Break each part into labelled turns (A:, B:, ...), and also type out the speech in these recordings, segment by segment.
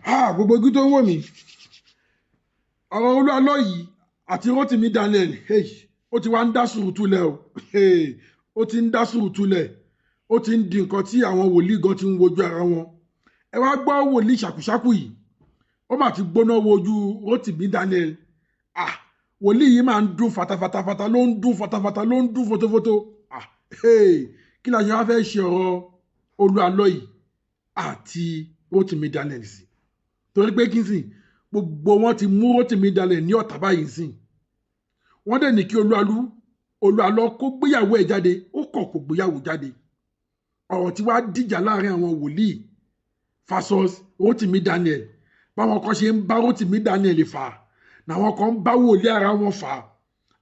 A: Gbogbo ojú tó ń wò mí. Ọ̀rọ̀ Olú Alo yìí àti Rotimi Daniel, ó ti wá ń dá sùúrù túlẹ̀ o. Ó ti ń dá sùúrù túlẹ̀. Ó ti ń di nǹkan tí àwọn wòlíì gan ti ń wojú ara wọn. Ẹ wá gbọ́ wòlíì ṣàkúṣàkú yìí. Ó mà ti gbóná wojú Rotimi Daniel. Wòlíì yìí máa ń dún fatafata ló ń dún fatafata ló ń dún fotofoto. Kí la ṣe wá fẹ́ ṣe ọ̀rọ̀ Olú Alo yìí àti Rotimi Daniel sí? Torí pé kí n sìn gbogbo wọn ti mú Rotimi Daniel ní ọ̀tá báyìí sìn. Wọ́n dẹ̀ ní kí Olú Alo kó gbéyàwó ẹ̀ jáde, ó kọ̀ kó gbéyàwó jáde. Ọ̀rọ̀ tí wàá dìjà láàrin àwọn wòlíì versus Rotimi Daniel. Báwọn kan ṣe ń bá Rotimi Daniel fà, làwọn kan ń bá wòlíì ara wọn fà.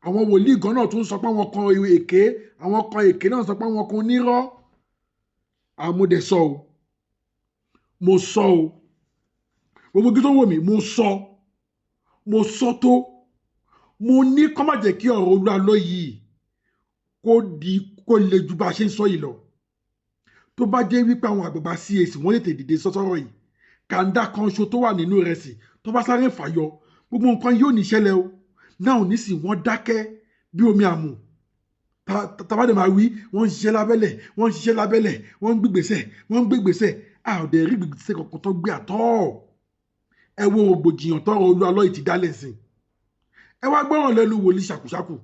A: Àwọn wòlíì gan náà tún sọ pé àwọn kan èké, àwọn kan èké náà sọ pé àwọn kan onírọ́. Àmúdẹ sọ o, mo sọ o, gbogbo kí tó wò mí, mo sọ tó, mo ní kó má jẹ́ kí ọ̀rọ̀ Olú Alo yìí kó le ju bá a ṣe ń sọ yìí lọ. Tó bá jẹ́ wípé àwọn àgbàgbà CAC wọ́n lè tètè sọ́sọ́rọ̀ yìí, kàńdá kan ṣo tó wà nínú rẹ̀ sí, tó bá sáré fàyọ, gbogbo nǹkan yóò ní ṣẹlẹ̀ o. Náà ò ní sì wọ́n dákẹ́ bí omi àmù. Tàbá dẹ̀ máa wí, wọ́n ń ṣiṣẹ́ lábẹ́lẹ̀, wọ́n ń ṣiṣẹ́ lábẹ́lẹ̀, wọ́n ń gbégbèsè, a ò dẹ̀ rí gbèsè kankan tó gbé àtọ́. Ẹ wo ògbòjìyàn tọrọ Olú Alo yìí ti dálẹ̀ sí. Ẹ wá gbọ́ràn lẹ́nu wòlíì ṣàkúṣàkú.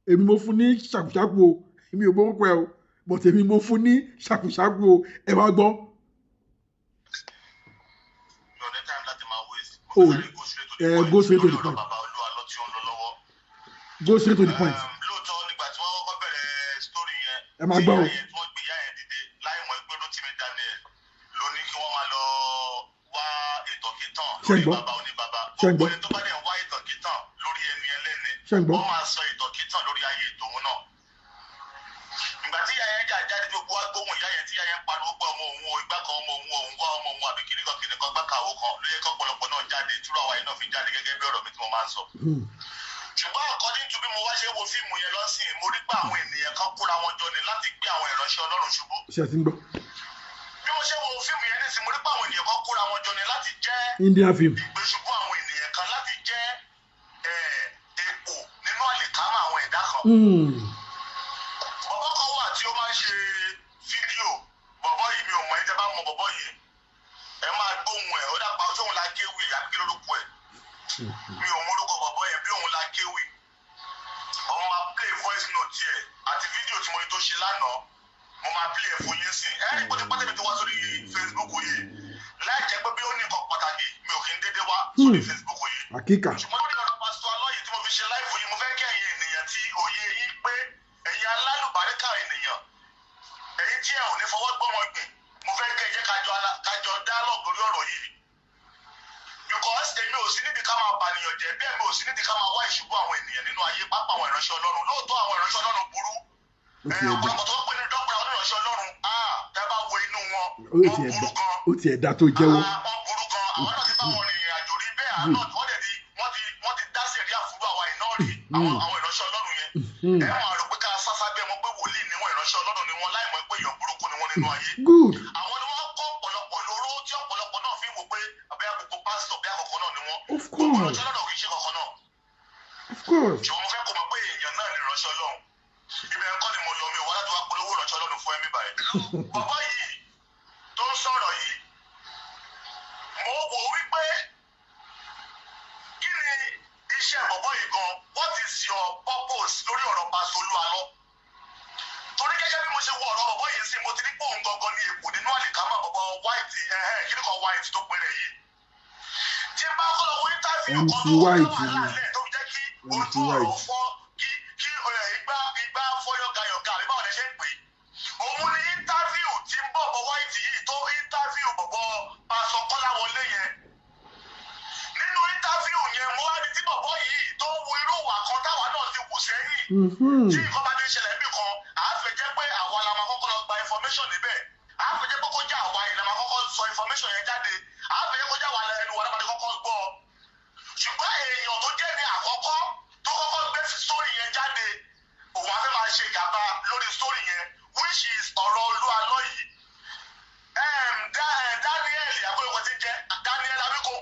A: Èmi mo fún ní ṣàkúṣàkú o, èmi ò gbórúkọ ẹ o, but èmi mo fún ní ṣàkúṣàkú o. Ẹ wá gbọ́. Go straight to the point. Go straight to the point. Ẹ máa gbọ́ o. Ṣé ń gbọ́?
B: Wọ́n máa sọ ìtọ̀kítàn lórí ayé tòun náà. Ìgbà tí ìyá yẹn jáde gbogbo wa gbóhùn ìyá yẹn tí ìyá yẹn pariwo pé ọmọ òun o, ìgbà kan ọmọ òun o, òun wá ọmọ òun àbí kìnìkan gbàkàwó kan ló yẹ kí ọ̀pọ̀lọpọ̀ náà jáde túrọ̀ àwa yìí náà fi jáde gẹ́gẹ́ bí ọ̀rọ̀ mi tí mo máa ń sọ. Ṣùgbọ́n according to bí mo wá ṣe wo fíìmù yẹn lọ́sìn, mo rí pé àwọn ènìyàn kan kóra wọn jọ ni láti gbé àwọn ìránṣẹ́ Ọlọ́run ṣubú.
A: Ṣé ẹ ti ń gbọ́?
B: Bí mo ṣe wo fíìmù yẹn nísìn, mo rí pé àwọn ènìyàn kan kóra wọn jọ ni láti jẹ́
A: Indian film.
B: ìgbésùbú àwọn ènìyàn kan láti jẹ́ èpò nínú àlìkámà àwọn ẹ̀dá kan. Bọ̀bọ́ kan wà tí ó máa ń ṣe fídíò. Bọ̀bọ́ yìí mi ò mọ̀ ẹ́ tẹ́ bá mọ bọ̀bọ́ yìí. Ẹ máa gbóhùn ẹ̀, ó dàpọ̀ tí òun la kéwì àbí kí lórúkọ ẹ̀. Mi ò mọ orúkọ bọ̀bọ́ yẹn bí òun la kéwì. Mo máa play voice note yẹ àti fídíò tí mo ní tó ṣe lánàá. Mo máa play ẹ̀ fún yín sìn. Ẹ́rì pé pátá mi ti wá sórí Facebook yìí. Láì jẹ́ pé bí ó ní nǹkan pàtàkì, mi ò kí ń dédé wá sórí Facebook yìí.
A: Àkíkà.
B: Ṣùgbọ́n lórí ọ̀rọ̀ pásítọ̀ Alo yìí tí mo fi ṣe láìfò yìí, mo fẹ́ kí ẹ̀yin ènìyàn tí òye yín pé ẹ̀yin alálùbáríkà ènìyàn, ẹ̀yin tí ẹ ò ní fọwọ́ gbọ́mọ gbìn, mo fẹ́ kí ẹ jẹ́ kájọ dialogue lórí ọ̀rọ̀ yìí. Because èmi ò sí nídìí ká máa bànìyàn jẹ́, bẹ́ẹ̀ mi ò sí nídìí ká máa wá ìṣubú àwọn ènìyàn nínú ayé, pápá àwọn ìránṣẹ́ Ọlọ́run. Lóòótọ́ àwọn ìránṣẹ́ Ọlọ́run burú. Ọ̀pọ̀lọpọ̀ tó pè ní dọ́gba àwọn ìránṣẹ́ Ọlọ́run, tẹ́ bá wo inú wọn, wọ́n burú gan.
A: Ó ti ẹ̀dá tó jẹ́wọ́.
B: Wọ́n burú gan. Àwọn náà ti bá wọn rìnrìn àjò rí bẹ́ẹ̀, àná wọ́n ti dá sí ẹ̀rí àfúrú àwa iná rí àwọn ìránṣẹ́ Ọlọ́run yẹn. Ẹ máa rò pé ká sásá bẹ́ẹ̀ mọ́ pé wòlíì ni wọ́n, ìránṣẹ́ Ọlọ́run ni wọ́n, láì mọ̀ pé èèyàn burúkú ni wọ́n nínú ayé. Àwọn ni wọ́n kọ́ ọ̀pọ̀lọpọ̀ lóró tí ọ̀pọ̀lọpọ̀ náà fi ń wò pé àbẹ́yà gbogbo pásítọ̀ bí àkọ́kọ́ náà ni wọ́n. Gbogbo ìránṣẹ́ Ọlọ́run kì í ṣe kọ̀ọ̀kan náà. Ṣùgbọ́n mo fẹ́ kó mọ̀ pé èèyàn náà ni ìránṣẹ́ Ọlọ́run. Ibẹ̀ ẹ̀kọ́ ni mo lọ, mi ò wá láti wá polówó ìránṣẹ́ Ọlọ́run fún ẹ̀mí báyìí. Bàbá yìí tó ń sọ̀rọ̀ yìí, mo wò wípé kí ni iṣẹ́ bàbá yìí gan? What is your purpose lórí ọ̀rọ̀ pásítọ̀ Olú Alo? Torí gẹ́gẹ́ bí mo ṣe wo ọ̀rọ̀ bàbá yìí sí, mo ti ní pé òun gangan ni èpò nínú àlìkámà bàbá white, kí ni kan white tó péré yìí. Tí n bá kọ́ lọ wo interview kan tó wà lálẹ́ tó jẹ́ kí ojú ọ̀rọ̀ fọ́, kí igbá fọ́yọ̀gayọ̀gá àbí báwo lẹ ṣe ń pè é. Òun ni interview tí ń bọ̀ bọ̀ white yìí tó interview bọ̀bọ̀ pásọ Kọ́láwọlé yẹn. Nínú interview yẹn, mo wá ní tí bọ̀bọ̀ yìí tó ń wo irú ìwà kan táwa náà ti wù sẹ́yìn. Tí nǹkan bá ti ṣẹlẹ̀ níbì kan, àáfẹ́ jẹ́ pé àwa la máa kọ́kọ́ lọ gba information níbẹ̀. Àáfẹ́ jẹ́ pé kó jẹ́ àwa yìí la máa kọ́kọ́ sọ information yẹn jáde. Àáfẹ́ jẹ́ kó jẹ́ àwa ẹnu wa la máa kọ́kọ́ gbọ́. Ṣùgbọ́n èèyàn tó jẹ́ ní àkọ́kọ́ tó kọ́kọ́ gbé story yẹn jáde, òun á fẹ́ máa ṣe ìjàmbá lórí story yẹn, which is ọ̀rọ̀ Olú Alo yìí. Daniel àgbẹ̀wò ti jẹ́ Daniel Awikonko.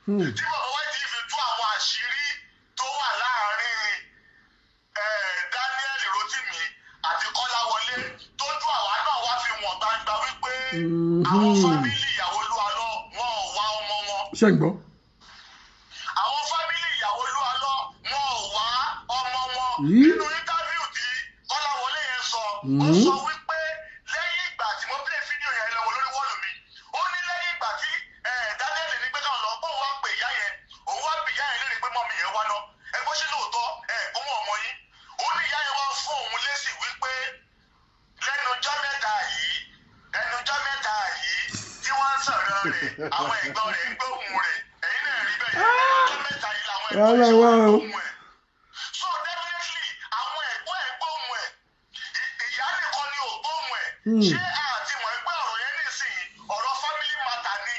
B: tí bàbá White fi tú àwọn àṣírí tó wà láàárín Daniel Rotimi àti Kọ́láwọlé tójú àwa náà wá fi wọ̀n gbangba wípé àwọn fámìlì ìyàwó Olú Alọ wọn ò wá ọmọ wọn.
A: ṣé ń gbọ́.
B: àwọn fámìlì ìyàwó Olú Alọ wọn ò wá ọmọ wọn. nínú íńtávíù tí Kọ́láwọlé yẹn sọ ó sọ wípé lẹ́yìn ìgbà tí mo play fídíò yẹn lọ́wọ́ lórí wọ́ọ̀lù mi ó ní lẹ́yìn ìgbà tí Daniel ní pé káwọn lọ bó wá pè ìyá yẹn òun wá pè ìyá yẹn lérí pé mọ́mí yẹn wá lọ ẹgbẹ́ ṣe lóòótọ́ gbóhùn ọmọ yín ó ní ìyá yẹn wá fún òun lésì wípé lẹ́nu ọjọ́ mẹ́ta yìí tí wọ́n ń sọ̀rọ̀ rẹ̀ àwọn ẹ̀gbọ́n rẹ̀ ń gbóhùn rẹ̀ ẹ̀yin náà rí bẹ́ẹ̀ yẹn ọjọ́ mẹ́ta yìí làwọn ẹ̀gbọ́n rẹ̀ ń gbóhùn ẹ̀. so definitely àwọn ẹ̀gbọ́n ẹ̀ gbóhùn ẹ̀ ìyá nìkan ni ò gbóhùn ẹ̀ ṣé àti mọ̀ ẹgbẹ́ ọ̀rọ̀ yẹn nísìnyí ọ̀rọ̀ family matter ni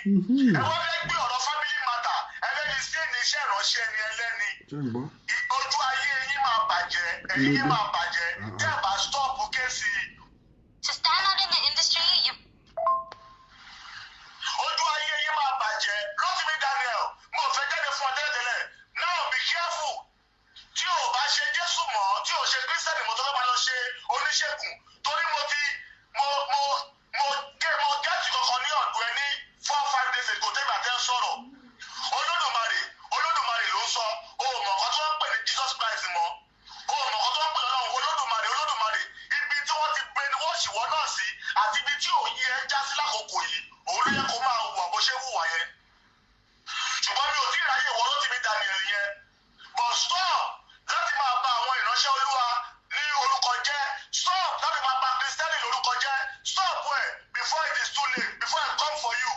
B: ẹ wọ́n fẹ́ gbé ọ̀rọ̀ family matter ẹ fẹ́ fi sí ní iṣẹ́ ìránṣẹ́ ni ẹlẹ́ni ojú ayé yín máa bàjẹ́ ẹ̀yin yín máa bàjẹ́ tẹ́ ẹ bá stop kéèsì.
C: To stand out in the industry, you
B: ojú ayé yín máa bàjẹ́ Rotimi Daniel mo fẹ́ jáde fún ọ tẹ́lẹ̀tẹ́lẹ̀ now be careful tí o bá ṣe Jésù mọ́ tí o ṣe Kírísítẹ́nì mo tó fẹ́ máa lọ ṣe oníṣègùn torí mo gẹ́ẹ̀tì kankan ní ọ̀dọ̀ ẹ ní 4-5 days ago tẹ́gbà tẹ́ ń sọ̀rọ̀ Olódùmarè ló ń sọ o mọ̀ ọ̀kan tó ń pè ní Jesus Christ mọ́ o mọ̀ ọ̀kan tó ń pè lọ́wọ́ Olódùmarè ibi tí wọ́n ti brainwash ìwọ náà sí àti ibi tí òye ẹ já sí lákòókò yìí òun ló yẹ kó máa hùwà bó ṣe hùwà yẹn ṣùgbọ́n mi ò tí ì ráyè wọ Rotimi Daniel yẹn but stop láti máa bà àwọn ìránṣẹ́ Olúwa ní orúkọ jẹ́ stop láti máa bà Kristẹni lórúkọ jẹ́ stop ẹ̀ before it is too late before I come for you.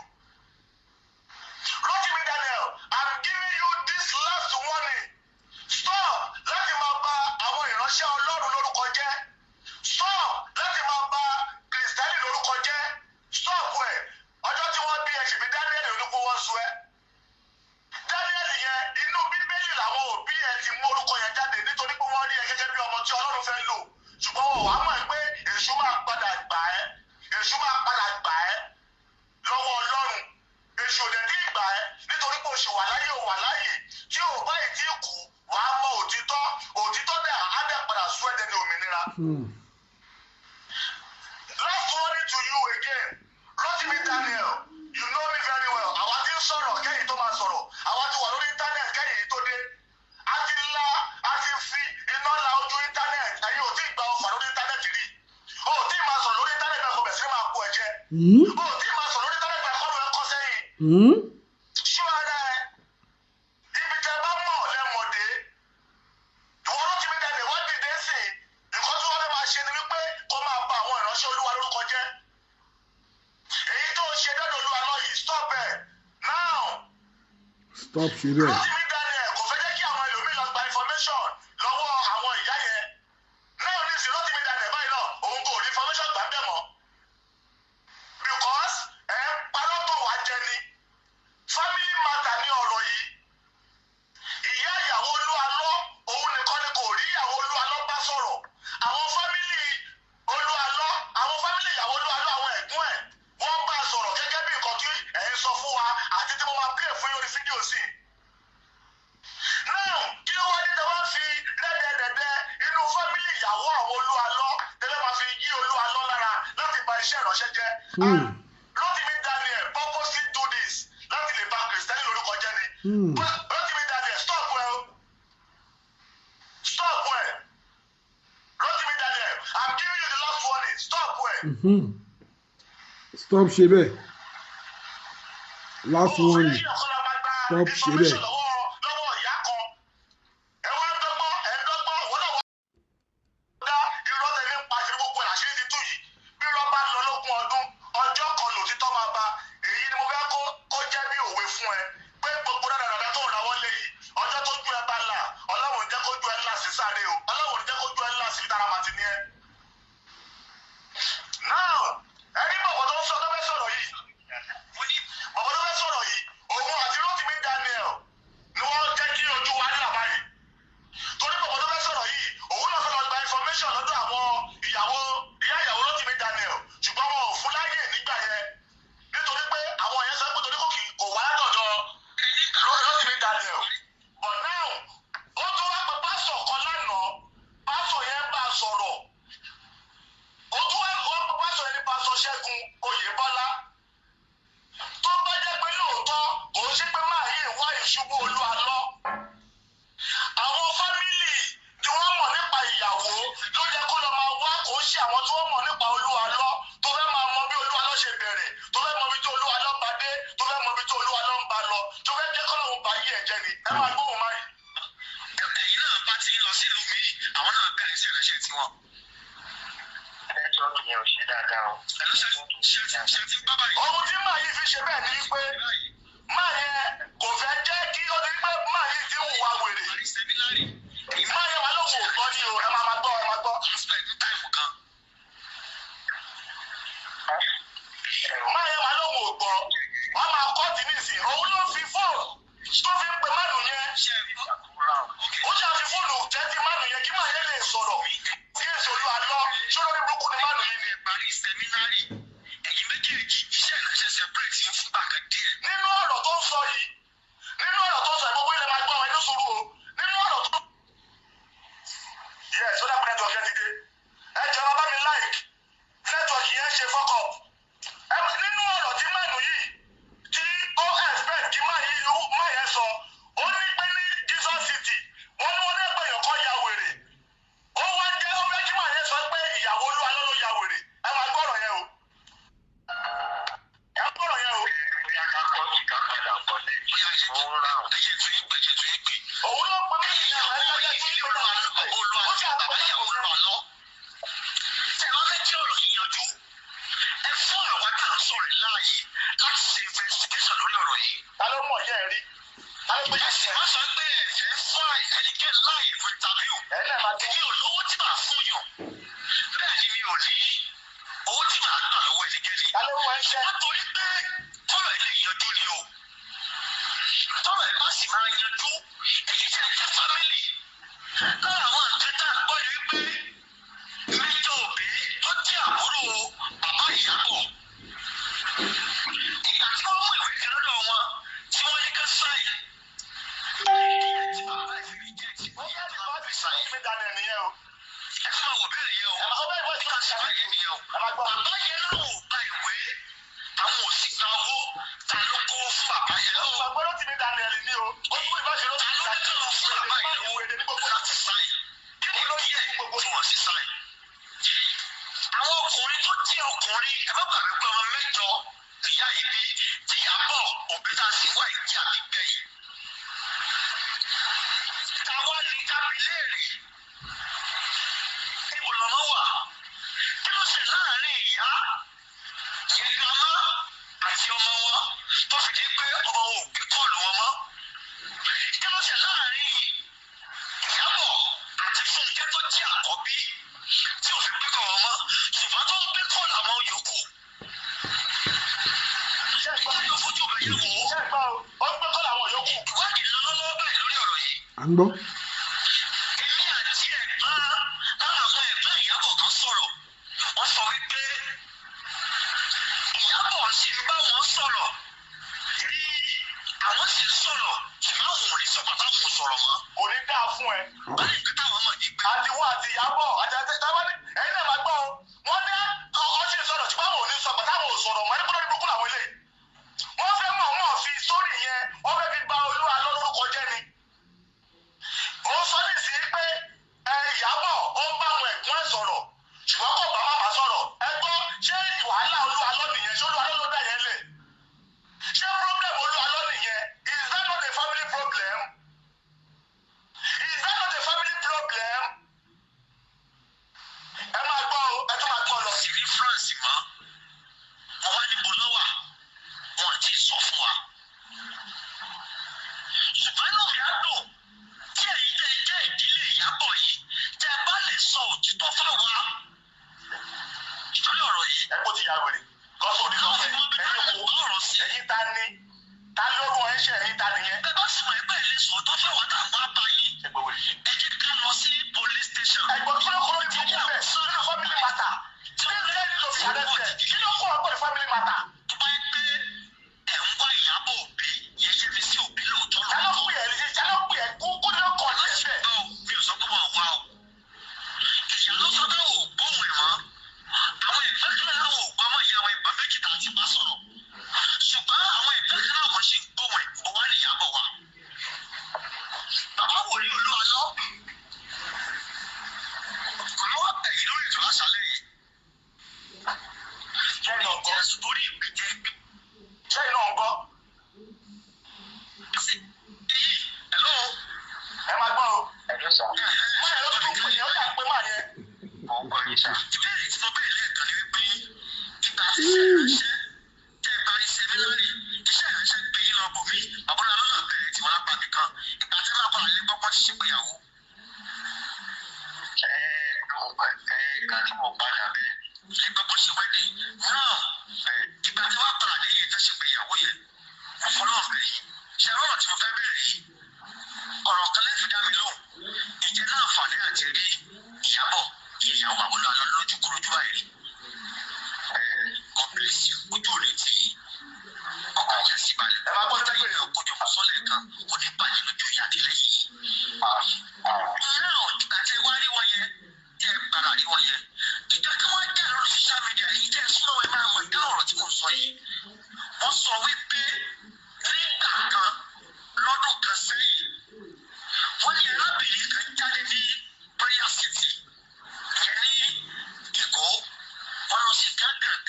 B: Rotimi Daniel, I'm giving you this last warning. Stop láti máa bà àwọn ìránṣẹ́ Ọlọ́run lórúkọ jẹ́. Stop láti máa bà Kristẹni lórúkọ jẹ́. Stop ẹ̀ ọjọ́ tí wọ́n bí ẹ ṣèbí Daniel olùkọ́ wọn sọ ẹ́. Daniel yẹn inú Bíbélì làwọn òbí ẹ ti mú orúkọ yẹn jáde nítorí pé wọ́n rí ẹ gẹ́gẹ́ bí ọmọ tí Ọlọ́run fẹ́ lò ṣùgbọ́n wọ́n wàá mọ̀ pé èṣù máa padà gbà ẹ́ lọ́wọ́ Ọlọ́run èṣù òdẹ ní ìgbà ẹ́ nítorí pé oṣù wà láyé tí ò bá ì tí kú wàá mọ òtítọ́ dẹ̀ á dẹ̀ padà sún ẹ̀dẹ̀ ní òmìnira. Last warning to you again Rotimi Daniel you know me very well àwa ti ń sọ̀rọ̀ kẹ́yìn tó máa sọ̀rọ̀ àwa ti wà lórí internet kẹ́yìn tó dé a ti fi iná la ojú internet ẹ̀yin ò tí ì gba ọfà lórí internet rí o ò tí ì máa sọ̀rọ̀ lórí internet bẹ́ẹ̀ kò bẹ̀ sí máa kó ẹ jẹ o ò tí ì máa sọ̀rọ̀ lórí internet bẹ́ẹ̀ kọ́ ló ẹ kọ́ sẹ́yìn ṣé ara ẹ ibi tẹ bá mọ̀ lẹ́mọ̀dé ìwọ Rotimi Daniel wá dìde sí nǹkan tí wọ́n fẹ́ máa ṣe ni wípé kó máa bà àwọn ìránṣẹ́ Olúwa lórúkọ jẹ́ èyí tó ṣe dọ́dọ̀ Olú Alọ yìí stop ẹ̀ now.
A: Stop ṣe bẹ́ẹ̀.
B: Rotimi Daniel kò fẹ́ jẹ́ kí àwọn ẹlòmíì lọ gba information lọ́wọ́ àwọn ìyá yẹn náà ní sí Rotimi Daniel báyìí náà òun kò rí information gbà bẹ́ẹ̀ mọ́ because ẹ̀ ń parọ́ tó wá jẹ ni family matter ní ọ̀rọ̀ yìí ìyá ìyàwó Olú Alọ òun nìkan ni kò rí ìyàwó Olú Alọ bá sọ̀rọ̀ àwọn family Olú Alọ àwọn family ìyàwó Olú Alọ àwọn ẹ̀gbọ́n ẹ̀ wọ́n bá a sọ̀rọ̀ gẹ́gẹ́ bí nǹkan tí ẹ̀ ń sọ fún wa àti tí mo máa play fún yóò rí fídíò sí i. now kí ló wá ní tẹ wá fi rẹ́dẹ̀ẹ́dẹ̀dẹ̀ inú fámìlì ìyàwó àwọn Olú Alọ tẹ́lẹ̀ máa fi yí Olú Alọ lára láti bà iṣẹ́ ìránṣẹ́ jẹ́. Rotimi Daniel purposely do this láti lè bà Kristẹni lórúkọ jẹ́ ni. Rotimi Daniel stop ẹ o stop ẹ Rotimi Daniel I'm giving you the last warning stop ẹ.
A: Stop ṣe bẹ́ẹ̀. Last warning. Stop ṣe bẹ́ẹ̀.
B: lọ́wọ́ ìyá kan ẹ wá dọ́gbọ́n wọ́n náà wọ́n dá irọ́ tẹ̀lé ń pa ìṣẹ́ gbogbo àṣírí ti tú yìí bí irọ́ bá lọ lógún ọdún ọjọ́ kan lòtítọ́ máa bá èyí ni mo fẹ́ kó jẹ́ bí òwe fún ẹ pé gbogbo dáadáa tó ń rawọ́ lé yìí ọjọ́ tó ju ẹ bá là Ọlọ́run jẹ́ kó ju ẹ ńlá sí sáré o Ọlọ́run jẹ́ kó ju ẹ ńlá sí dára màtí ní ẹ. now ẹni bọ̀bọ̀ tó ń sọ tó fẹ́ sọ̀rọ̀ yìí òun àti Rotimi Daniel ni wọ́n jẹ́ kí ojú wa nílà báyìí torí bọ̀bọ̀ tó fẹ́ sọ̀rọ̀ yìí òun náà fẹ́ lọ gba information lọ́dọ̀ àwọn ìyá ìyàwó Rotimi Daniel ṣùgbọ́n wọn ò fún láyè nígbà yẹn nítorí pé àwọn yẹn sọ pé torí kò wá látọ̀dọ̀ ló yẹ kó lọ máa wá kó ṣe àwọn tí wọ́n mọ̀ nípa Olúwa lọ tó fẹ́ máa mọ bí Olúwa lọ ṣe bẹ̀rẹ̀ tó fẹ́ mọ bí tí Olúwa lọ bá dé tó fẹ́ mọ bí tí Olúwa lọ ń bá lọ tó fẹ́ jẹ́ kọ́lọ́hún bá yí ẹ̀jẹ̀ ni ẹ máa gbóhùn máa yìí.
D: ẹ̀yin náà bá ti lọ sílùú mi àwọn náà bẹ̀rẹ̀ sí ẹ̀rẹ́ṣẹ̀ tiwọn.
E: nẹ́tíwọ́ọ̀kì yẹn ò ṣe dáadáa o.
B: ohun tí màá yìí fi ṣe bẹ́ẹ̀ ni pé máa yẹn kò fẹ́ jẹ́ kí ó ní pé máa yìí ti hùwà wèrè. máa yẹn wà lóhùn ògbọ́n ni o ẹ máa gbọ́ ẹ máa gbọ́. máa yẹn wà lóhùn ògbọ́n wọ́n máa kọ́ tì nísìn òun ló fi fóònù tó fi pe mánu yẹn ó ṣe àfi fóònù tẹ́tí mánu yẹn kí máa yẹn lè sọ̀rọ̀ kí èso Olúwa lọ ṣọ́rọ́ ní burúkú ni mánu yìí ni.
D: ẹ̀yin méjèèjì iṣẹ́ ìránṣẹ́ separate ń fúngbà kan díẹ̀.
B: nínú ọ̀rọ̀ tó ń sọ yìí gbogbo ilẹ̀ máa gbọ́ àwọn ẹni sùúrù o nínú ọ̀rọ̀ tó. yes ó dàpọ̀ nẹ́tíwọ̀kì yẹn ti dé ẹ jẹ́ bàbá mi like nẹ́tíwọ̀kì yẹn ṣe fọ́kọ̀ nínú ọ̀rọ̀ tí mánu yìí tí ó expect kí máa yẹn sọ ó ní pé ní Jesus City wọ́n ní wọ́n lẹ́gbẹ̀ẹ́ yẹn kọ́ ya wèrè ó wá jẹ́ ó fẹ́ kí máa yẹn sọ pé ìyàwó Olúwa ló ya wèrè ẹ máa gbọ́rọ̀ yẹn o. ẹ gbọ́rọ̀ yẹn o. òun ló pẹ́ mí ìyá rẹ̀ lọ́jọ́ tí ó lọ́wọ́ àlùkò ó ṣe àpẹẹrẹ òun lọ.
D: ẹ wá fẹ́ kí ọ̀rọ̀ yìí yanjú ẹ fún àwa tá à ń sọ̀rọ̀ láàyè láti ṣe investigation lórí ọ̀rọ̀ yìí.
B: ta ló mọ̀ yẹ́ ẹ rí.
D: ẹ̀sìn wá sọ pé ẹ̀fẹ̀ fún ẹnikẹ́ni láàyè fún interview. èmi ò lówó tí màá fún yàn bẹ́ẹ̀ ni mi ò ní owó tí màá gbà lọ́wọ́ ẹnikẹ́ni. wọ́n torí pé tọ́rọ̀ ẹ̀ lè yanjú ni o tọ́rọ̀ ẹ̀ má sì máa yanjú èyí tí ẹ jẹ́ family. lára àwọn nǹkan tá a gbọ́ ni wípé Mẹ́jọ Òbí tó jẹ́ àbúrò bàbá Ìyábọ̀ ìgbà tí wọ́n mú ìwé kan lọ́dọ̀ wọn tí wọ́n ní ká sáyìn. ẹ fún àwọn òbí rẹ̀ yẹn o ní ká ṣàlàyé nìyẹn o bàbá yẹn náà ò gba ìwé àwọn ò sì gba owó ta ló kó fún bàbá yẹn lọ́wọ́.
B: Gbọ́dọ̀ ti ní Daniel ní o ó tún ìbáṣe ló ti ní
D: Daniel ló fún bàbá yẹn lọ́wọ́ láti sáyìn kí ni díẹ̀ tí wọ́n sì sáyìn. àwọn ọkùnrin tó jẹ́ ọkùnrin ẹ má gbàgbé pé ọmọ mẹ́jọ ìyá yìí bí tìyàbọ̀ òbí tá a sì wá ìdí àbígbẹ̀yìn. táwa ní kábílẹ̀rì níbo lọ́mọ wà kí ló ṣe láàrin ìyá yẹn grandma àti ọmọ wọn tó fi di pé ọmọ wọn ò gbé kọ́ọ̀lù wọn mọ́ kí ló ṣe láàrin Ìyábọ̀ àti Fúnkẹ́ tó jẹ́ àkọ́bí tí ò fi gbé kọ́ wọn mọ́ ṣùgbọ́n tó ń gbé kọ́ọ̀lù àwọn yòókù. ìwádìí fojú bẹ̀ yẹ̀ wò ó gbé kọ́ọ̀lù àwọn yòókù. ìwádìí lọ́wọ́ báyìí lórí ọ̀rọ̀ yìí.
A: à ń gbọ́.
D: èmi àti ẹ̀gbọ́n lára àwọn ẹ̀gbọ́n Ìyábọ̀ kan sọ̀rọ̀ wọ́n sọ wípé Ìyábọ̀ sì ń bá wọn sọ̀rọ̀ ní àwọn sì ń sọ̀rọ̀ ṣùgbọ́n àwọn ò rí sọ̀pọ̀ táwọn ò sọ̀rọ̀ mọ́.
B: kò ní dáa fún ẹ.
D: báyìí pé táwọn mọ̀ ní pé.
B: àtiwọ́ àti Ìyábọ̀ ẹ̀yin náà máa gbọ́ o wọ́n ní ọtí sọ̀rọ̀ ṣùgbọ́n àwọn ò ní sọ̀pọ̀ táwọn ò sọ̀rọ̀ mọ́ nípa lórí làwọn ilé. wọ́n fẹ́ mọ̀ wọ́n fi sórí yẹn wọ́n fẹ́ fi bà Olúwa lórúkọ jẹ́ ni. ó sọ nísìnyí pé Ìyábọ̀ ó ń bá àwọn ẹ̀gbọ́n ẹ̀ sọ̀rọ̀ ṣùgbọ́n kò bá màmá sọ̀rọ̀ ẹ gbọ́ ṣé wàhálà Olúwa lọ nìyẹn ṣé Olúwa ló dá yẹn lẹ̀ ṣé problem Olúwa lọ nìyẹn is that not a family problem is that not a family problem ẹ máa gbọ́ o ẹ tún máa gbọ́ lọ.
D: sì rí France mọ́ wọ́n wá níbo ló wà wọ́n ti sọ fún wa. ṣùgbọ́n inú mi á dùn tí ẹ̀yin tẹ́ jẹ́ ìdílé Ìyábọ̀ yìí tẹ́ bá lè sọ òtítọ́ fáwa. ìtòrí ọ̀rọ̀ yìí.
B: ẹ kó ti ya wèrè kọ́sọ̀ òdì lọ́fẹ̀ ẹ̀yin wo ẹ̀yin ta ni ta lóru ẹ̀ ṣe ẹ̀yin ta nìyẹn.
D: bẹ́ẹ̀ bá sì mọ̀ ẹgbẹ́ ilé sọ̀tọ́ fáwọn táwọn á bá yín. ẹ jẹ́ ká lọ sí police station.
B: ẹ̀gbọ́n kí ló kọ́ lórí fún bẹ́ẹ̀ nínú family matter tí ó ń lé nínú ìyàrá kí ló kọ́ ọ̀pọ̀ ní family matter.
D: tó bá yẹ pé ẹ̀ ń wá Ìyábọ̀ Òbí yẹn ṣe fi sí òbí lóòótọ́
B: jálọ́pù yẹn kú ní ọkọ̀ ní ẹ̀fẹ̀.
D: mi ò sọ pé wọn wá o. ìyá ló sọ pé ò gbóhùn ẹ̀ mọ́. àwọn ìgbẹ́ kílẹ̀ láwọn ò gbọ́ mọ́ ìyá wọn àṣálẹ́ yìí.
B: Ṣé iná ń gbọ́?
D: Torí ìgbẹ́jẹ́ ìgbẹ́.
B: Ṣé iná ń gbọ́?
D: Hello.
B: Ẹ máa gbọ́ o.
D: Hello sir.
B: Máa yẹn ló tún pè yẹn ó dà pé máa yẹn.
D: Mo ń gbọ́ yín sá. Ìbéèrè tí mo béèrè lẹ́ẹ̀kan ni wípé ìgbà tí iṣẹ́ ìránṣẹ́ tẹ́ parí sẹ́mínárì iṣẹ́ ìránṣẹ́ gbé yín lọ bò mí àbúrò alọ́nà bẹ̀rẹ̀ tí wọ́n lápá mi kan ìgbà tí wọ́n bá lé gbọ́pọ́ ti ṣègbéyàwó. Ìgbà tí mo padà bẹ̀rẹ̀ ilé gbọ́pọ́ ṣe wẹ́dẹ̀ náà ìgbà tí wọ́n padà lé yìí fẹ́ ṣègbéyàwó yẹn mo fọlọ́ ọ̀bẹ̀ yìí ṣe ọ̀rọ̀ tí mo fẹ́ bẹ̀rẹ̀ yìí ọ̀rọ̀ kan lẹ́fì dá mi lóhùn ìjẹ́ náà fàní àti rí ìyàbọ̀ ìyàwó àbúrò alọ́ lójú kúrojú báyìí. God bless you. Ojú ò lè tì í. Ọkọ̀ ajá sí balẹ̀. Ẹ máa gbọ́ tẹ́lẹ̀ yẹn kójọ mọ́ sọ́lẹ̀ kan kò ní bàjẹ́ lójú ìyá àdílé yìí. Náà ìgbà tí wá rí wọn yẹn tẹ́ gbára rí wọn yẹn. Ìjọ tí wọ́n jẹ́ lórí social media yìí tẹ́ súnmọ́ ẹ máa mọ̀ ìdá ọ̀rọ̀ tí mo sọ yìí. Wọ́n sọ wípé nígbà kan lọ́dún kan sẹ́yìn wọ́n ní arábìnrin kan jáde ní prayer city ìyẹn ní Èkó wọ́n lọ sí gángan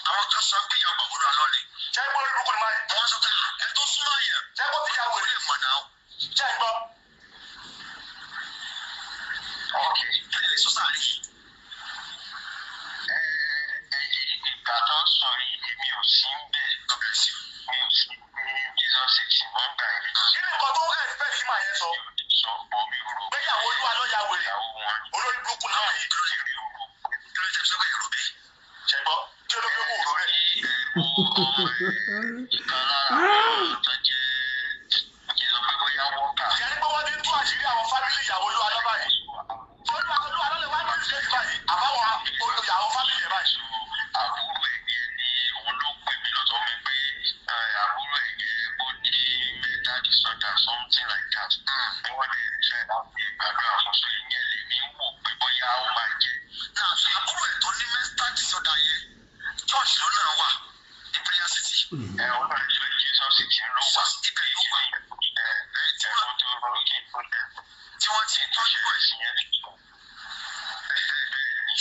D: àwọn kan sọ pé ìyàwó àbúrò alọ́ ni.
B: Ṣé ibo lórí kúrò máa yẹ?
D: Wọ́n sọ pé ẹ tó súnmọ́ yẹn.
B: Ṣé ibo ti yàwó
D: lè mọ̀ náà.
B: Ṣé ń gbọ́?
D: Ok, kí lè sọ sáà rí? Ìgbà tó ń sọ yìí èmi ò sí ń bẹ̀. God bless you. Mi ò sí ní Jesus ti wọ́n gbà yín.
B: Kí ni nǹkan tó expect sí màá yẹn sọ?
D: Sọ bọ̀ mi rò.
B: Gbéyàwó Olú Alọ́ ya wèrè.
D: Ìyàwó wọn.
B: Olórí burúkú náà yìí.
D: Kí ló lè rí òru? Kí ló lè sọ pé èrò bẹ́ẹ̀?
B: Ṣé gbọ́? Kí ló fi kú òró rẹ̀?
D: Ìkan lára àwọn tó jẹ́ ìjọba bóyá wọ́n kà.
B: Ìyá ní pé wọ́n ti ń tú àṣírí àwọn fámìlì ìyàwó Olú Alọ́ báyìí. Olú Alọ́ lè wá ní ìṣẹ́jú báyìí àbáwọn ìyàwó fámìlì ẹ̀ báyìí.
D: Àbúrò ẹ̀jẹ̀ ni òun ló pè mí lọ́tọ̀ mi pé àbúrò ẹ̀jẹ̀ bó ní mẹ́ta disorder something like that. Bí wọ́n lè ṣe láti gbàdúrà fún sí ìyẹn lèmi ń wò pé bóyá ó máa jẹ. Náà àbúrò ẹ̀ tó ní mẹ́ta disorder yẹn church ló náà wà ní prayer city. Ó náà ní pé Jesus ti ló wà. Ibẹ̀ yóò wà. Tí wọ́n ti tọ́jú ẹ̀ sí yẹn.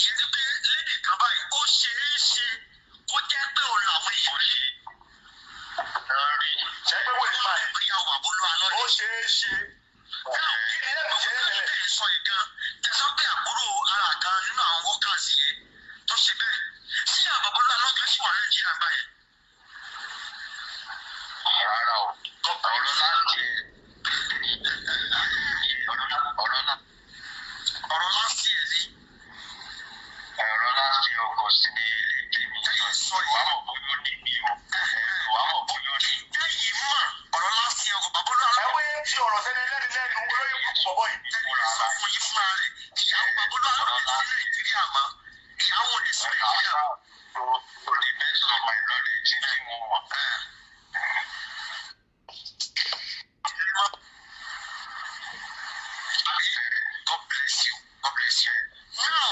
D: Ṣé ti pé lédè kan báyìí ó ṣeé ṣe kó jẹ́ pé òun làwọn èèyàn rí.
B: Ṣé pé wọ́n ti máa yẹ?
D: Ìgbéyàwó àbúrò alọ́ ni.
B: Ó ṣeé ṣe. Kí ni ẹ̀rù jẹ́ ẹ̀rẹ̀?
D: Bẹ́ẹ̀ sọ ìgan tẹ̀sán pé àbúrò ara kan nínú àwọn workers yẹn tó ṣe bẹ́ẹ̀. Sí àbúrò alọ́ kan sì wà Nàìjíríà báyìí. Rárá o, ọ̀rọ̀ láti ọ̀rọ̀ láti ẹ̀ ní. Ẹ̀rọ láti ọkọ̀ sí ní èmi sọ ìwà mọ̀ bóyá ó ní mi o. Ìwà mọ̀ bóyá ó ní. Lẹ́yìn mọ̀ ọ̀rọ̀ láti ọkọ̀ bàbá olú
B: Ẹ wé tí ọ̀rọ̀ sẹ́ni lẹ́nu lẹ́nu olóyè kúkú bọ̀bọ̀ yìí.
D: sọ fún yín fúnra rẹ̀ ìyàwó bàbá olú àlọ́ ní Nàìjíríà mọ́ ìyàwó ní sí Nàìjíríà. To the best of my knowledge tí mo mọ̀. God bless you. God bless you. Now,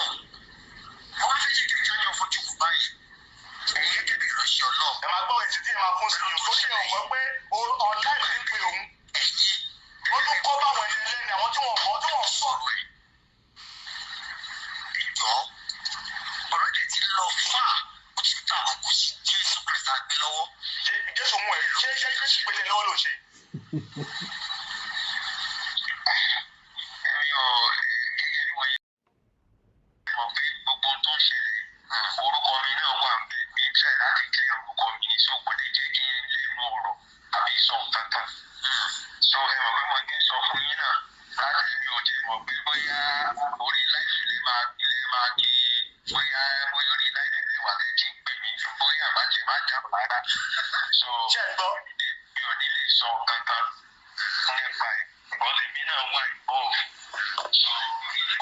D: wọ́n fẹ́ jẹ́ kí ẹja ní ọ̀fọ̀ jùlọ báyìí. Ẹ̀yin gẹ́gẹ́ bí ìránṣẹ́ Ọlọ́run.
B: Ẹ máa gbọ́ èsì tí ẹ máa fún sí yòó tó ṣe ọ̀gbọ́n pé ọ̀la ìlú ti ń pe òun.
D: Ẹ̀yin.
B: Ó tún kọ́ báwọn ẹni ẹlẹ́ni àwọn tí wọ́n mọ̀ tí wọ́n sọ̀rọ̀ ẹ̀.
D: Ìjọ ọ̀rọ̀ dẹ̀ ti lọ fà ó ti ta àbùkù sí Jésù Kristi àgbẹ̀ lọ́wọ́.
B: Jésù mú ẹ ṣé Jésù pèlè lọ́wọ́ ló ṣe.
D: Ẹ̀yin ò gẹ́gẹ́ bí wọ́n yẹ mọ̀ pé gbogbo tó ń ṣẹlẹ̀ orúkọ mi náà wà ń bẹ̀ ní tíráì láti kílẹ̀ orúkọ mi ní sóògùn lè jẹ́ kí n lè mú ọ̀rọ̀ àbí sọ nǹkan kan. So ẹ mọ̀ pé mo ní sọ fún yín náà láti rí ojú mọ̀ pé bóyá orí láìsí lè máa kí bóyá orí láìsí lè wà lè jí ń pè mí bóyá àbájẹ má jà rárá. So
B: Ṣé ẹ gbọ́?
D: mi ò ní lè sọ nǹkan kan nípa ẹ̀ bọ́lá èmi náà wà ìbọ̀.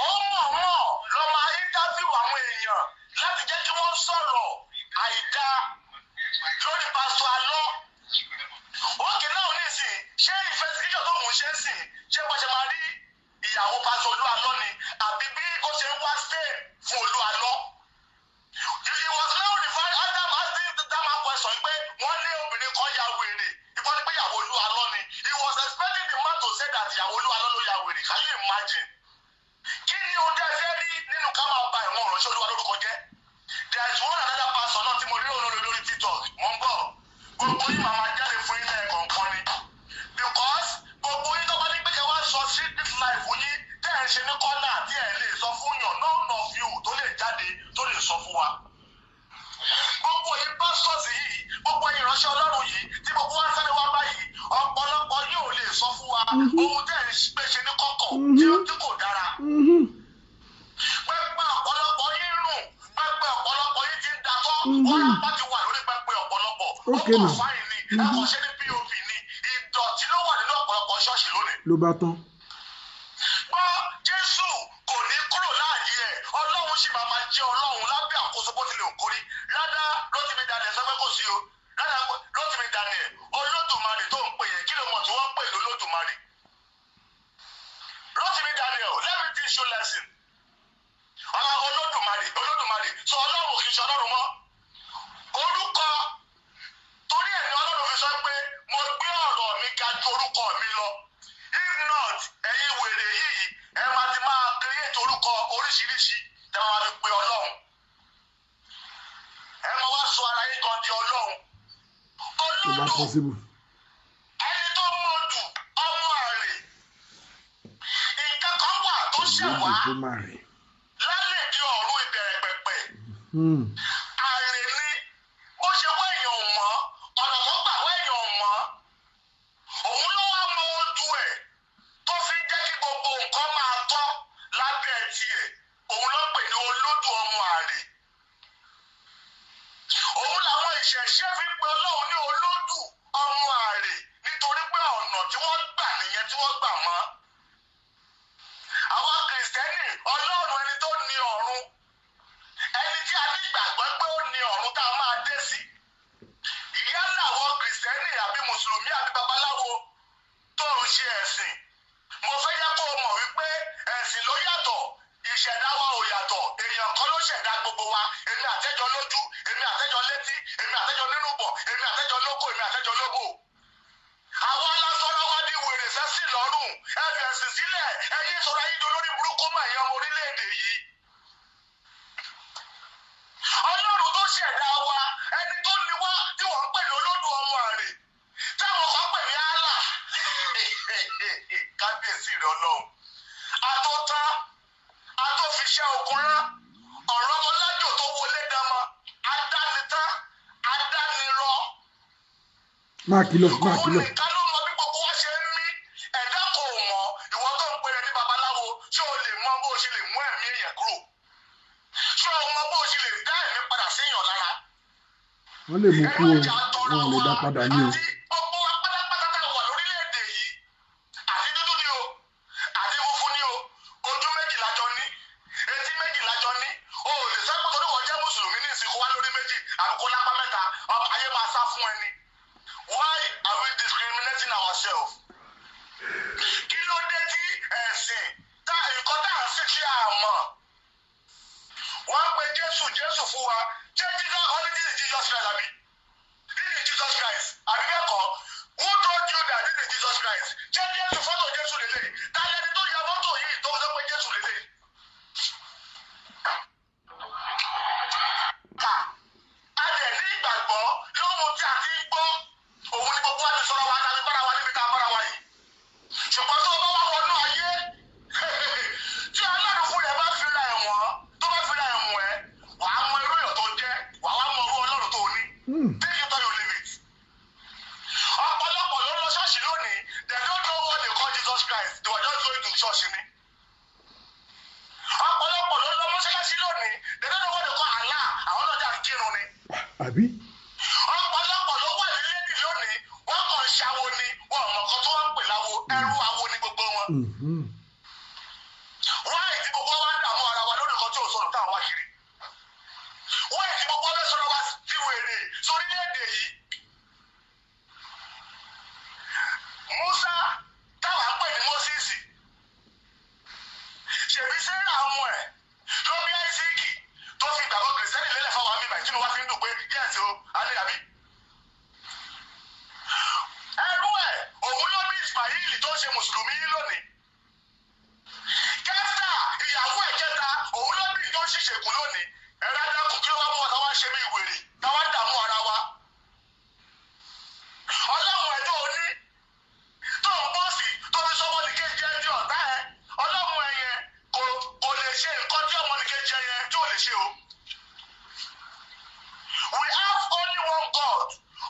B: Ó mọ̀ lọ máa íńtábíù àwọn èèyàn láti jẹ́ kí wọ́n sọ̀rọ̀ àìdá lórí pásítọ̀ Alọ́. Òkè náà ní ìsìn ṣé ìfẹsíkíṣọ̀ tó mò ń ṣe ń sìn ṣé wọ́n ṣe máa rí ìyàwó pásítọ̀ Olú Alọ́ ni àbí bí ó ṣe ń wá stay fún Olú Alọ́. It was now referred Adam asking that man question pé wọ́n lé obìnrin kan ya wèrè ṣe Olúwa lórúkọ jẹ́. There is one another pastor náà tí mo rí lórí TikTok mo ń bọ̀ gbogbo yín màmá jáde fún yín lẹ́ẹ̀kọ̀ọ̀kan ni because gbogbo yín tó bá ní pé kẹ́ wá sọ secret life yín tẹ́ ẹ̀ ń ṣe ní kọ́nà tí ẹ̀ lè sọ fún yàn none of you tó lè jáde tó lè sọ fún wa. Gbogbo yín pastors yìí gbogbo yín ìránṣẹ́ Ọlọ́run yìí tí gbogbo wa ń sáré wá báyìí ọ̀pọ̀lọpọ̀ yóò lè sọ fún wa ohun tẹ́ ẹ̀ ń gbé ṣe ní kọ̀kọ̀ tí kò dára. Pẹ́pẹ́ ọ̀pọ̀lọpọ̀ yín rùn pẹ́pẹ́ ọ̀pọ̀lọpọ̀ yín ti ń datọ́ wọ́n á bá ti wà lórí pẹ́pẹ́ ọ̀pọ̀lọpọ̀ ó kọ̀ fáìn ni ẹ̀kọ́ ṣe ní POP ni ìdọ̀tí ló wà nínú ọ̀pọ̀lọpọ̀ ṣọ́ọ̀ṣì lónìí.
A: Ló bá tán.
B: Gbọ́ Jésù kò ní kúrò láàyè ẹ̀ Ọlọ́run sì máa jẹ́ Ọlọ́run lábẹ́ àkóso bó tilẹ̀ òkórí rádá Rotimi Daniel sọ pé kò sí o rádá Rotimi Daniel Olódùmarè tó ń pè yẹn kí ló mọ̀ tí wọ́n pè lólódùmarè. Rotimi Daniel let me teach you lesson. Olódùmarè sọ Ọlọ́run kì í ṣe Ọlọ́run mọ́. Orúkọ torí ẹ̀ ní Ọlọ́run fi sọ pé mo gbé ọ̀rọ̀ mi ga ju orúkọ mi lọ. If not ẹ̀yin wèrè yìí ẹ máa ti máa create orúkọ oríṣiríṣi tẹ́ máa fi pe Ọlọ́run. Ẹ máa wá sọ ara yín kan di Ọlọ́run. Olódù ẹni tó mọ̀dù ọmọ àrè nǹkan kan wà tó ṣẹ̀ wá lálẹ́ di ọ̀run ìbẹ̀rẹ̀ pẹ̀pẹ̀. Àrè ni bó ṣe wá èèyàn mọ́ ọ̀nà tó gbà wá èèyàn mọ́ òun ló wá mọ ojú ẹ̀ tó fi jẹ́ kí gbogbo nǹkan máa tọ́ lábẹ́ tiẹ̀ òun ló pè ní olódù ọmọ àrè. Òun làwọn ìṣẹ̀ṣẹ̀ fi pe Ọlọ́run ní olódù ọmọ àrè nítorí pé ọ̀nà tí wọ́n gbà nìyẹn tí wọ́n gbà mọ́. Àwọn Kìrìsìtẹ́nì Ọlọ́run ẹni tó ní ọ̀run ẹni tí a ní ìgbàgbọ́ pé ó ní ọ̀run tá a máa dé sí. Ìyá làwọn Kìrìsìtẹ́nì àbí Mùsùlùmí àbí babaláwo tó ń ṣe ẹ̀sìn. Mo fẹ́ jẹ́ kó o mọ̀ wípé ẹ̀sìn ló yàtọ̀ ìṣẹ̀dá wa ò yàtọ̀ èèyàn kan ló ṣẹ̀dá gbogbo wa èmi àtẹ́jọ lójú èmi àtẹ́jọ létí èmi àtẹ́jọ nínú bọ̀ èmi àtẹ́jọ lóko èmi àtẹ́jọ lóbò. Àwọn alásọ̀rọ̀ wá di wèrè sẹ́sìn lọ́rùn ẹ fi ẹ̀sìn sílẹ̀ ẹ̀yin sọ̀rọ̀ ayé dolórí burúkú mọ̀ ẹ̀yàn ọmọ orílẹ̀-èdè yìí. Ọlọ́run tó ṣẹ̀dá wa ẹni tó ní wá tí wọ́n ń pè ní olódù ọmọ àrè táwọn kan pè ní Allah kábíyèsí rẹ̀ Ọlọ́run. Àtọ́tá àtọ́fiṣẹ́ ogun rán ọ̀rọ̀ ọmọlájò tó wọlé dama adánitá adánirọ́.
A: Máa kìlọ̀.
B: Òun nìkan ló mọ bí gbogbo wa ṣe ń mí ẹ̀dá kò mọ̀ ìwọ tó ń pè ní babaláwo ṣé o lè mọ bó o ṣe lè mú ẹ̀mí èèyàn kúrò ṣé o mọ bó o ṣe lè dá ẹ̀mí padà séèyàn lára.
A: Wọ́n lè mú kú o wọ́n lè dá padà ní o.
B: Ọgbọ́n wa pátápátá tá a wà lórílẹ̀‐èdè yìí àti dúdú ni o àti funfun ni o ojú méjì lájọ ní etí méjì lájọ ní o ò lè sẹ́kọ̀ọ́ torí wọ́n jẹ́ mùsùlùmí ní ìsìnkú wa lórí méjì àbíkó lápá mẹ́ta ayé máa sá fún ẹni. Why are we discriminating ourselves? Kí ló dé tí ẹ̀sìn nǹkan tá à ń sìn tí a mọ̀ wọ́n pe Jésù fún wa ṣé Jesus only this is Jesus Christ àbí this is Jesus Christ àbí bẹ́ẹ̀ kọ́ who told you that this is Jesus Christ ṣé Jésù fọ́tò Jésù lélẹ̀ tálẹ́ ẹni tó ya fọ́tò yìí tó sọ pé Jésù lélẹ̀. A dẹ̀ ní ìgbàgbọ́ lóhun tí a ti ń gbọ́ òun ni gbogbo wa ti sọ̀rọ̀ wa láti bára wa níbi tá a bára wa yìí ṣùgbọ́n tó bá wà wọnú ayé tí Ọlọ́run fún yẹn bá fira ẹ̀wọ̀n tó bá fira ẹ̀wọ̀n ẹ̀ wà á mọ irú èèyàn tó jẹ́ wà á mọ irú Ọlọ́run tó ní. Take it or you leave it. Ọ̀pọ̀lọpọ̀ ló lọ ṣọ́ọ̀ṣì lónìí they don't know what they call Jesus Christ they were just going to church ni. Ọ̀pọ̀lọpọ̀ ló lọ mọ́ṣáláṣí lónìí they don't know what they call Allah àwọn náà jà ń kírun ni.
A: Àbí?
B: Ọ̀pọ̀lọpọ̀ ló wà nílé nì lónìí wọ́n kàn ń ṣàwo ni wọ́n mọ̀ kan tó wọ́n ń pè láwo ẹrú awo ni gbogbo wọn. Wáyé tí gbogbo wa ń dààmú ara wa lórí nǹkan tí ò sọ̀rọ̀ táwọn wá kiri. Wáyé tí gbogbo wa sọ̀rọ̀ wa ti wèrè sórílẹ̀-èdè yìí. Musa táwa ń pè ní Mósìsì ṣèbí Sẹ́rà ọmọ ẹ̀ ló bí Áísákì tó fi ìgbàgbọ́ Kìrìsìtẹ́nì lélẹ̀ fáwọn àmì ìbàjẹ́ wa fi ń dùn pé yẹ́sì o alẹ́ àbí. Ẹrú ẹ̀ òun ló bí Ismaili tó ń ṣe Mùsùlùmí lónìí. Kẹ́sà ìyàwó ẹ̀kẹta òun ló bí tó ń ṣiṣẹ́ ìṣègùn lónìí ẹ̀rọ adákùn kí ló wá mú wa táwa ṣe bí ìwèrè táwa dààmú ara wa. ọlọ́run ẹjọ́ òní tó ń bọ́ọ̀sì tó ti sọ ọmọnìkejì ẹ di ọ̀tá ẹ ọlọ́run ẹ yẹn kò lè ṣe nǹkan tí ọmọnìkejì ẹ yẹn tí ò lè ṣe o. We have only one God.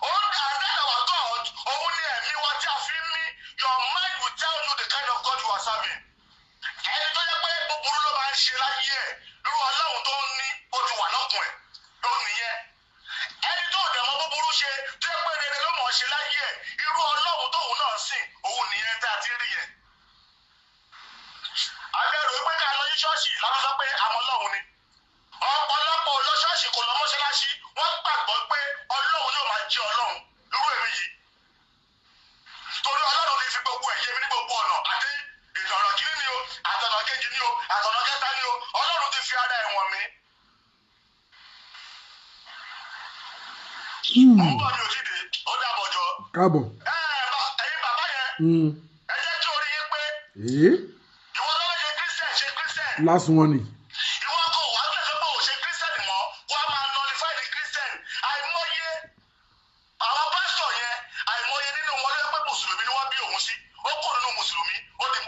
B: Only and then our God, òun ni ẹ̀mí wa tí a fi ń mí. Your mind will tell you the kind of God you are serving. Ẹni tó yẹ pé búburú ló máa ń ṣe láyé ẹ̀ irú ọlọ́run tó ń ní ó ti wà lọ́kùn ẹ̀ ló nìyẹn. Ẹni tó dẹ̀ mọ búburú ṣe tó yẹ pé rere ló mọ̀ ṣe láyé ẹ̀ irú ọlọ́run tóun náà sìn òun nìyẹn tí a ti rí yẹn. Àbẹ̀rù pé ká lọ sí ṣọ́ọ̀ṣì láti sọ pé àwọn ọlọ́run ni. Ọ̀pọ̀lọpọ̀ lọ ṣọ́ọ̀ṣì kò lọ mọ́ṣáláṣí wọ́n gbàgbọ́ pé ọlọ́run yóò máa jẹ́ ọlọ́run irú èmi yìí. Torí ọlọ́run lè fi gbogbo ẹ̀yẹ mi ní gbogbo ọ̀nà àti ìdọ̀nà kìíní ni o àtọ̀nà kejì ni o àtọ̀nà kẹta ni o ọlọ́run ti fi ara ẹ̀wọ̀n mi. Mo ń bọ̀ mi ò dìde ó dàbọ̀ jọ.
A: Káàbọ̀.
B: Ẹ̀yin bàbá yẹn ẹ jẹ́ kí orí yín pé ìwọ lọ́wọ́ ṣe Christian ṣe Christian.
A: Last one ni.
B: Ìwọ kò wá lẹ́sẹ̀ pé ò ṣe Christian mọ́ wọ́n á máa nullify the Christian. Àìmọye àwọn pásítọ̀ yẹn àìmọye nínú wọn lẹ́yìn pé mùsùlùmí ni wọ́n bí òun sí ó kò nínú mùsùlùmí ó di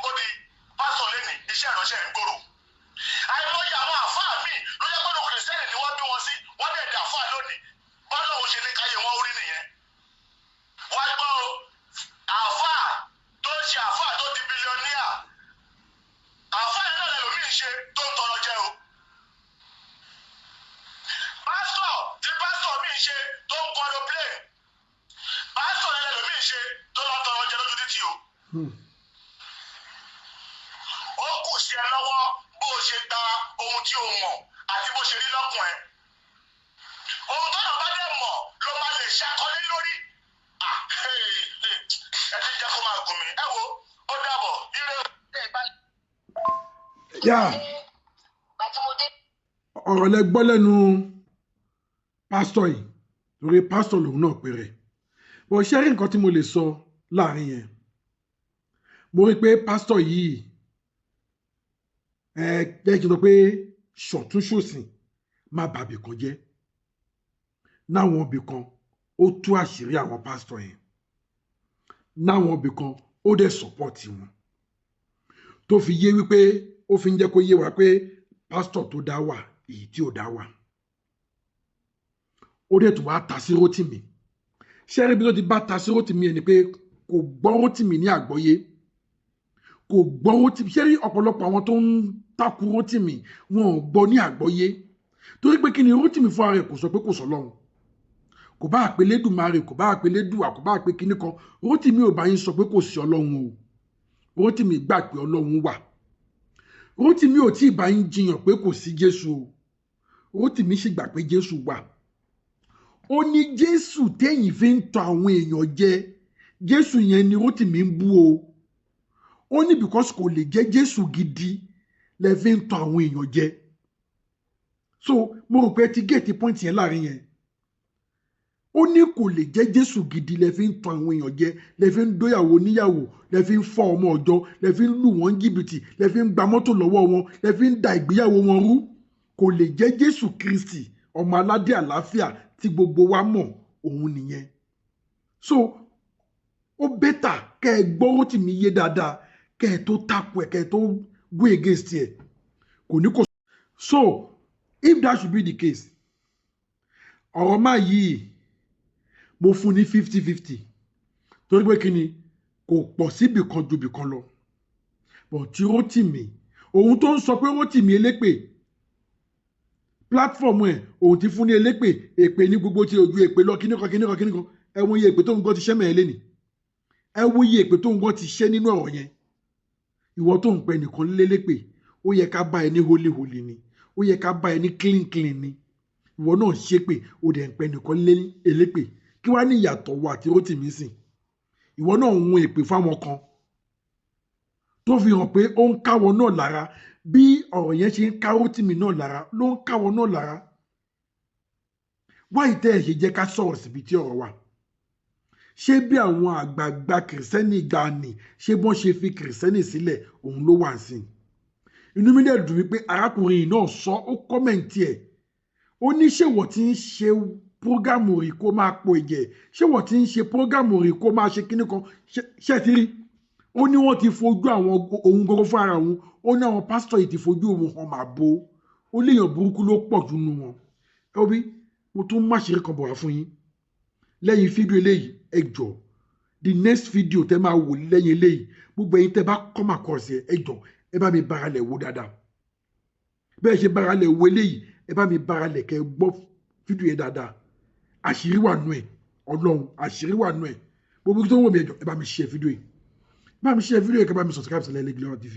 B: pásítọ̀ lẹ́nì iṣẹ́ ìránṣẹ́ ń gbòòrò. Àìmọye àwọn àfáà míì ló yẹ pé ní kìrìsìtẹ́nì ni wọ́n bí wọn sí wọ́n dẹ̀ dé àfáà lónìí bọ́lá òun ṣe ní káyé wọn orí nìyẹn. Wọ́n gbọ́ àfáà tó ń ṣe àfáà tó di bílíọ̀níà àfáà yẹn náà lẹ́lòmíì ṣe tó ń tọrọ jẹ o. Pásítọ̀ tí pásítọ̀ míì ṣe tó ń kọ́ aeroplane pásítọ̀ yẹn lẹ́lòmíì ṣe tó lọ tọrọ jẹ lójú títì o. Ó kù sí ẹ lọ́wọ́ bó o ṣe gba ohun tí o mọ̀ àti bó ṣe rí lọ́kùn ẹ. Ohun tó náà bá dẹ̀ mọ̀ ló máa lè ṣàkọlé lórí. Ẹ ti jẹ́ kó máa gùn mí. Ẹ wo ó dàbọ̀ ire.
A: Ọ̀rọ̀ lẹ gbọ́ lẹ́nu pásítọ̀ yìí torí pásítọ̀ lòun náà pé rẹ̀. Bọ̀ ṣé rí nǹkan tí mo lè sọ láàrin yẹn. Mo rí pé pásítọ̀ yìí jẹ́ kí n sọ pé ṣọ̀tún ṣòsìn má bàbí kan jẹ́. Náwọn ibì kan ó tú àṣírí àwọn pásítọ̀ yẹn. Náwọn ibì kan ó dẹ̀ sọ́pọ̀tì wọn. Tó fi yé wípé ó fi ń jẹ́ kó yé wa pé pásítọ̀ tó dá wà èyí tí ò dá wà. Ó dẹ̀ tó wá ta sí Rótìmí. Ṣé rí bí tó ti bá ta sí Rótìmí ẹni pé kò gbọ́ Rótìmí ní àgbọ́yé. Kò gbọ́ Rótìmí. Ṣé rí ọ̀pọ̀lọpọ̀ àwọn tó ń takú Rótìmí wọn ò gbọ́ ní àgbọ́yé. Torí pé kí ni Rótìmí fún ara rẹ̀ kò sọ pé kò sọ lọ́hùn. Kò bá àpè Lédùmarè kò bá àpè Lédùà kò bá àpè kíní kan Rótìmí ò bá yín sọ pé kò sí Ọlọ́run o. Rótìmí gbà pé Ọlọ́run wà. Rótìmí ò tí ì bá yín jiyàn pé kò sí Jésù o. Rótìmí sì gbà pé Jésù wà. Ó ní Jésù téyìn fi ń tọ àwọn èèyàn jẹ Jésù yẹn ni Rótìmí ń bú o. Ó ní because kò lè jẹ́ Jésù gidi lẹ fi ń tọ àwọn èèyàn jẹ. So mo rò pé ti géètì point yẹn láàrin yẹn. Ó ní kò lè jẹ́ Jésù gidi lẹ fi ń tọ àwọn èèyàn jẹ lẹ fi ń dóyàwó níyàwó lẹ fi ń fọ́ ọmọ ọjọ́ lẹ fi ń lù wọ́n jìbìtì lẹ fi ń gba mọ́tò lọ́wọ́ wọn lẹ fi ń da ìgbéyàwó wọn rú. Kò lè jẹ́ Jésù Kristi ọmọ aládé àlàáfíà tí gbogbo wa mọ̀ òun nìyẹn. So ó bẹ́tà kẹ́ ẹ gbọ́ Rótìmí yé dáadáa kẹ́ ẹ tó takò ẹ̀ kẹ́ ẹ tó go against ẹ̀ kò ní kò. So if that should be the case ọ̀rọ̀ máa yìí mo fún ní 50-50 torí pé kí ni kò pọ̀ síbì kan ju bì kan lọ. But tí Rótìmí òun tó ń sọ pé Rótìmí elépè platform ẹ̀ òun ti fún ní elépè èpè ní gbogbo tí ojú èpè lọ kíníkan ẹ wo iye èpè tó ń gbọ́ ti ṣẹ́ mẹ́rin lẹ́nìí ẹ wo iye èpè tó ń gbọ́ ti ṣẹ́ nínú ọ̀rọ̀ yẹn. Ìwọ tó ń pẹ nìkan lélépè ó yẹ ká bá ẹ ní holy ni ó yẹ ká bá ẹ ní clean ni. Ìwọ náà ṣépè ó dẹ̀ ń pẹ nìkan elépè kí wá ní ìyàtọ̀ wà tí Rótìmí sìn. Ìwọ náà ń wọn èpè fáwọn kan tó fi hàn pé ó ń káwọn náà lára bí ọ̀rọ̀ yẹn ṣe ń ká Rótìmí náà lára ló ń káwọn náà lára. Wáyé tẹ́ ẹ̀ ṣe jẹ́ ká sọ̀rọ̀ síbi tí ọ̀rọ̀ wà. Ṣé bí àwọn àgbààgbà kìrìsẹ́nì gbani ṣé bọ́n ṣe fi kìrìsẹ́nì sílẹ̀ òun ló wà sí. inú mi dẹ̀ dùn wípé arákùnrin yìí náà sọ ó kọ́mẹ̀ntì ẹ̀ ó ní ṣé wọ́n ti ń ṣe prógámù rí kó máa po ìjẹ́ ṣé wọ́n ti ń ṣe prógámù rí kó máa ṣe kíní kan ṣe ti rí ó ní wọ́n ti fojú àwọn ohun gbogbo fún ara òun ó ní àwọn pásítọ̀ yìí ti fojú òun hàn máa bo ó léèyàn burúkú ló pọ̀ jù nù wọn ẹ wọ́n bí mo tún má ṣeré kan bọ̀ wá fún yín lẹ́yìn fídíò eléyìí ẹ jọ̀ọ́ the next video tẹ́ máa wò lẹ́yìn eléyìí gbogbo ẹ̀yin tẹ́ bá come across ẹ jọ̀ọ́ ẹ bá mi báralẹ̀ wo dáadáa bẹ́ẹ̀ ṣe báralẹ̀ wo eléyìí ẹ bá mi báralẹ̀ kẹ́ gbọ́ fídíò yẹn dáadáa àṣírí wà nù ẹ̀ ọlọ́run àṣírí wà nù ẹ̀ gbogbo tó ń wò mí ẹ jọ̀ọ́ ẹ bá mi share fídíò yìí bá mi share fídíò yìí kẹ́ bá mi subscribe sílẹ̀ Gbena TV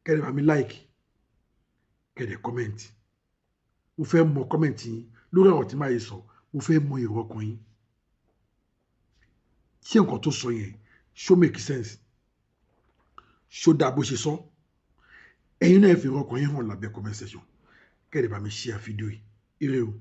A: kẹ́ ẹ bá mi like kẹ́ ẹ comment mo fẹ́ mọ comment yín lórí ọ̀rọ̀ tí máa yẹ sọ mo fẹ́ mọ èrò ọkàn yín ṣé nǹkan tó sọ yẹn ṣó make sense ṣó dáa bó ṣe sọ ẹ̀yin náà fi èrò ọkàn yín hàn lábẹ́ comment section kẹ́ ẹ bá mi share fídíò yìí ire o.